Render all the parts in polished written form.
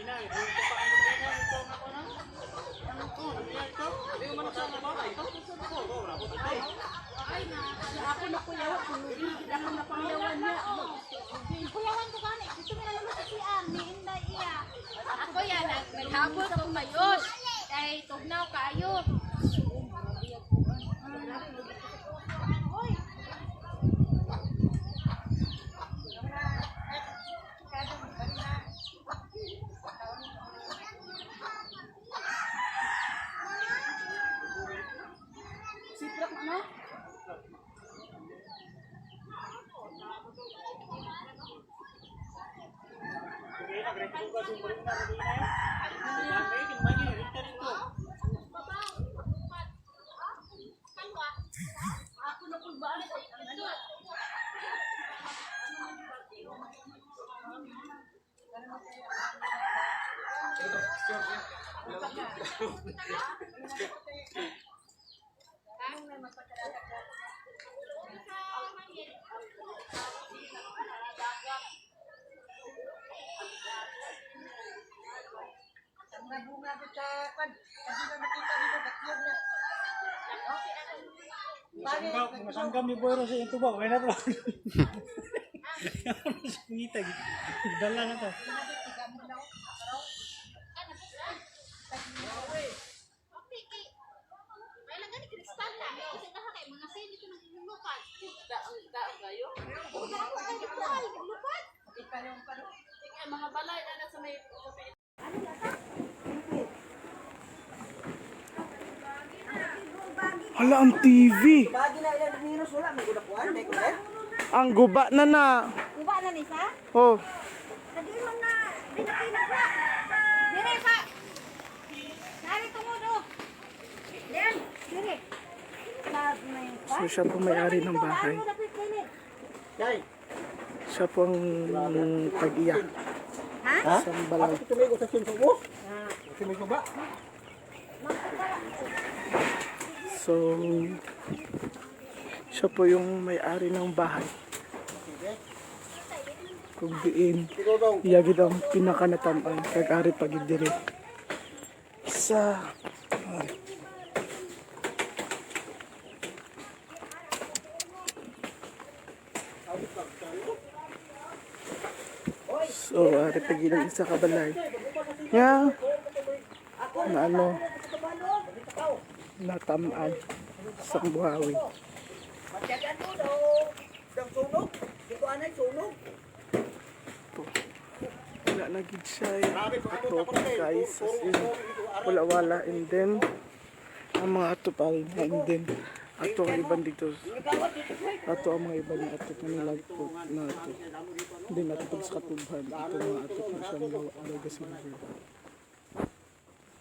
Ako na kuyawan, ako na kuyawan niya. Kuyawan ko kani, dito mo na naman sa siyang, ni Inday iya. Ako yan, naghabol ko mayos. Kay tugnaw kayo. Siprak ano? Bunga ko sa kan, kasi na nakita dito bakyog na. Masanggam ni Boyro sa ito ba? Wala na to. Ngita, dala na to. Mga balay na sa may Hala, ang TV. Bagi na ilang minus wala, may gunapuan, may kulit. Ang guba na na. uba na ni sa? Oh, Lagi man na pinapinap na. Dire pa. Dari tungod oh. Yan, dire. Lab na yung pa. so siya po may-ari ng bahay. Dai. Siya po ang tag-iya. Ha? Sa balay. Ako tumigo sa sinto mo. Tumigo ba? So, siya po yung may-ari ng bahay. Kung diin, iyagid ang pinakanatamaan kag-ari pagidiri. Sa so, ari pagilang isa kabalay. Nga, na ano, natamaan sa Buhawi. Magdagan mo do. Dang sunog. Dito anay sunog. Wala na gid siya. Ito guys, as in, wala and then ang mga ato pa rin, and then ato ang iban dito, ato ang mga iban ato kanilang po na ato, hindi natin pag sa katubhan ito mga ato na siyang alaga silver.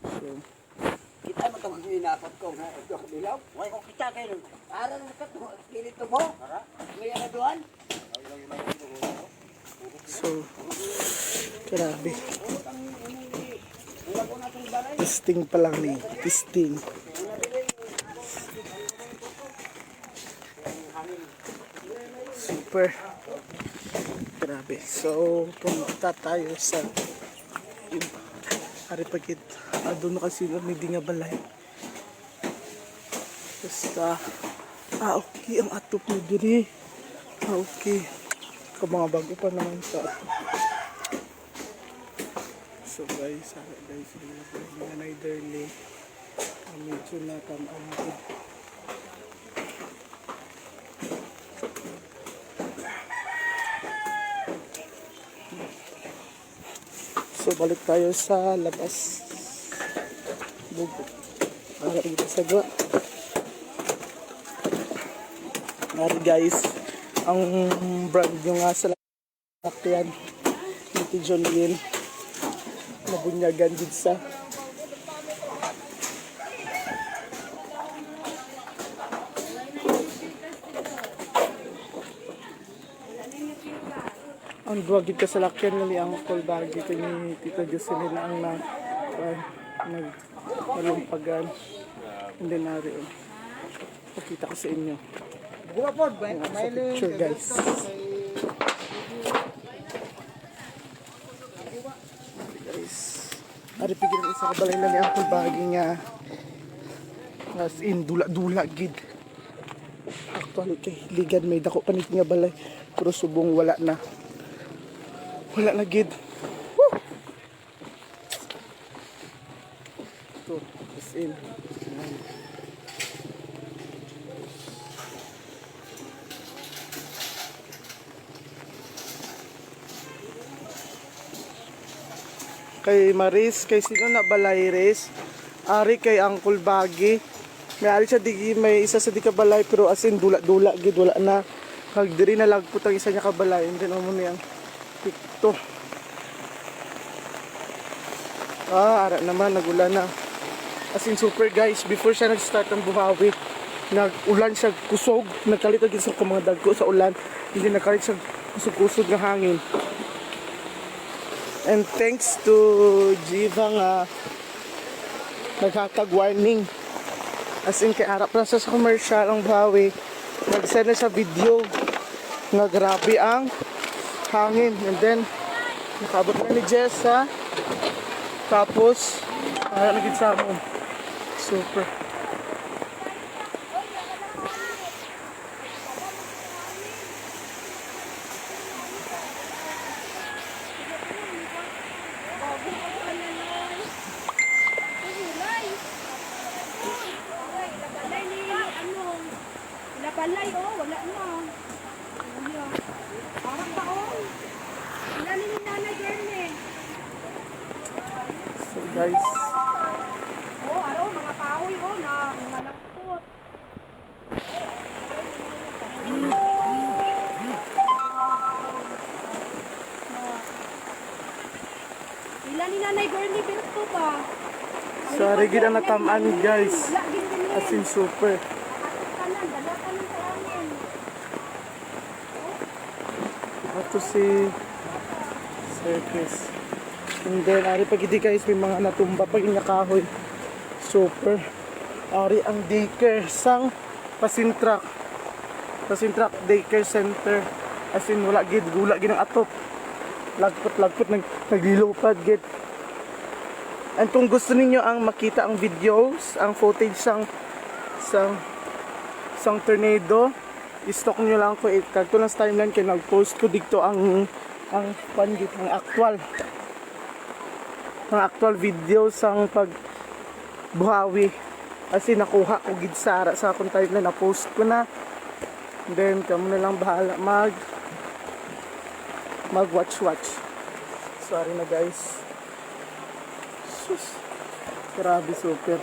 So Kita mo itong hinapot ko na ito kabilaw. Huwag ko kita kayo. Para na pinito mo. May ano doon. so grabe, testing pa lang ni testing. Super grabe. So punta tayo sa Aripagit. Doon na kasi hindi nga balay. Basta okay ang atop ni diri. Okay. Kung mga bago pa naman sa atop. So guys, mga naiderly medyo nakamangkod. So balik tayo sa labas. Bugo. Para dito sa gawa. Ngari guys, ang brand yung nga sa lakyan ni John Lynn. Nabunyagan din sa ang duwagid ka sa lakyan ngali ang kolbagi ito ni Tita Jocelyn ang nagmalumpagan and then nari pakita ko sa inyo sa picture guys. Guys Ari pigil ang isa ka balay na ni Uncle Baggy nga. As in, dula-dula gid. Actually, kay ligad may dako panit nga balay. Pero subong wala na. Wala na gid. Woo! Ito, as in. Kay Maris, kay sino na balay Res? Ari kay Uncle Baggy. May ari siya digi, may isa sa di kabalay pero as in dula-dula gid wala na. Kag diri na lagpot ang isa niya kabalay, and then mo niyang tikto. Ara naman nagulan na. As in super guys, before siya nag-start ang Buhawi, nag-ulan siya kusog, nagkalit agad sa mga dagko sa ulan, hindi nagkalit siya kusog-kusog ng hangin. And thanks to Jiva nga naghatag warning. As in kay harap na sa commercial ang Buhawi, nag-send na sa video nga grabe ang hangin. And then nakabot na ni Jessa. Tapos naging sa mo. Super. Balay, oh, wala na. Parang taon. Wala ni nanay girl eh. So guys, Oh, araw, mga kahoy, oh, na malakot. Wala ni nanay girl ni Berto ba? sorry gid ang natamaan guys. Wala din din As in super. kanan, dala kanan sa hangin. Ato si Sir Chris. And then, ari pag hindi guys, may mga natumba pag inyakahoy. Super. Ari ang daycare sang Pasintrak. Pasintrak Daycare Center. As in, wala gid, gula gid ang atop. Lagpot, naglilupad gid. And kung gusto ninyo ang makita ang videos, ang footage sang tornado, i-stock nyo lang ko kagto lang sa timeline kay nag-post ko dito ang pandit ang actual video sang pag Buhawi. As in nakuha ko gid sa akong timeline, na post ko na. Then kamo na lang bahala mag watch. Sorry na guys. Sus. Grabe super.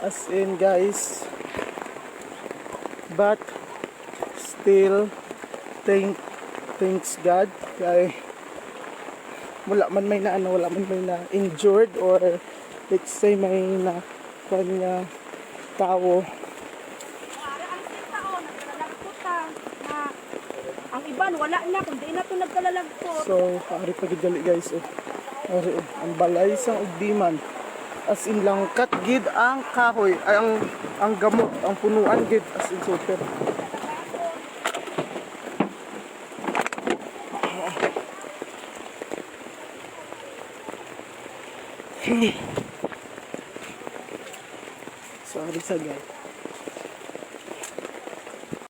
As in guys, but still thanks God kay wala man may na injured or let's say may na kanya tao. Ara ang taon, nagkalalagpot na ang iban wala na kundi na to nagkalalagpot. So ari pa gid gali guys ari ang balay sang ugdiman. As in langkat gid ang kahoy ay ang gamot ang punuan gid as in super. Sorry sa guys.